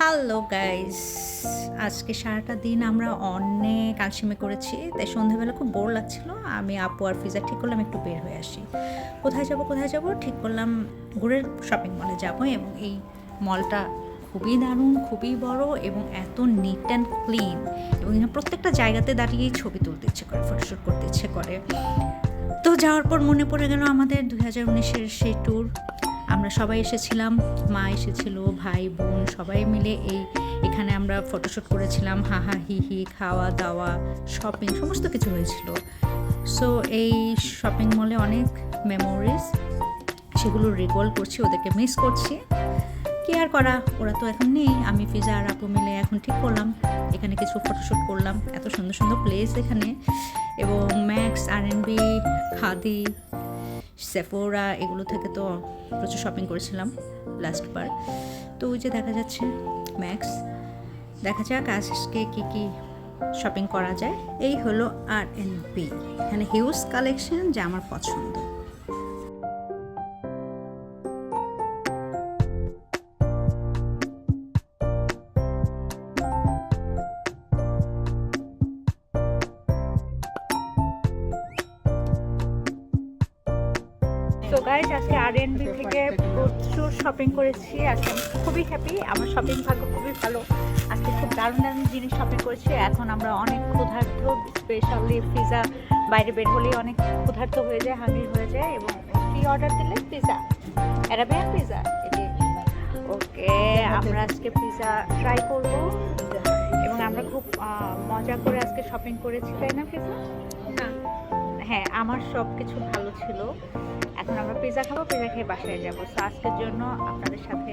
Hello guys, আজকে সারাটা দিন আমরা অনেক আলসেমি করেছি, তাই সন্ধ্যাবেলা খুব বোর লাগছিল। আমি আপু আর ফিজা ঠিক করলাম একটু বের হয়ে আসি। কোথায় যাব ঠিক করলাম ঘুরে শপিং মলে যাব, এবং এই মলটা খুবই দারুণ, খুবই বড় এবং এত নিট অ্যান্ড ক্লিন, এবং এখানে প্রত্যেকটা জায়গাতে দাঁড়িয়েই ছবি তুলতে ইচ্ছে করে, ফটোশ্যুট করতে ইচ্ছে করে। তো যাওয়ার পর মনে পড়ে গেল আমাদের 2019-এর সেই ট্যুর। আমরা সবাই এসেছিলাম, মা এসেছিল, ভাই বোন সবাই মিলে এখানে আমরা ফটোশ্যুট করেছিলাম। হাহা হি হি, খাওয়া দাওয়া, শপিং, সমস্ত কিছু হয়েছিল। সো এই শপিং মলে অনেক মেমোরিজ, সেগুলো রিকল করছি, ওদেরকে মিস করছি। কি আর করা, ওরা তো এখন নেই। আমি ফিজা আর আপু মিলে এখন ঠিক করলাম এখানে কিছু ফটোশ্যুট করলাম। এত সুন্দর সুন্দর প্লেস এখানে, এবং ম্যাক্স, আর&বি, খাদি, সেফোরা, এগুলো থেকে তো প্রচুর শপিং করেছিলাম লাস্ট বার। তো ওই যে দেখা যাচ্ছে ম্যাক্স, দেখা যাক আজকে কী কী শপিং করা যায়। এই হলো আর&বি, এখানে হিউজ কালেকশন যা আমার পছন্দ। তো গাইজ, আজকে আর&বি থেকে প্রচুর শপিং করেছি। আজকে আমি খুবই হ্যাপি, আমার শপিং ভাগ্য খুবই ভালো। আজকে খুব দারুণ দারুণ জিনিস শপিং করেছি। এখন আমরা অনেক ক্ষুধার্ত, স্পেশালি পিজা বাইরে বের হলেই অনেক ক্ষুধার্ত হয়ে যায়, হাঙ্গরি হয়ে যায়। এবং কি অর্ডার দিলে? Pizza, Arabian pizza. ওকে, আমরা আজকে পিজা ট্রাই করব, এবং আমরা খুব মজা করে আজকে শপিং করেছি, তাই না পিজা? হ্যাঁ, আমার সব কিছু ভালো ছিল। এখন আমরা পিজা খাবো, পিজা খেয়ে বাসায় যাবো। সো আজকের জন্য আপনাদের সাথে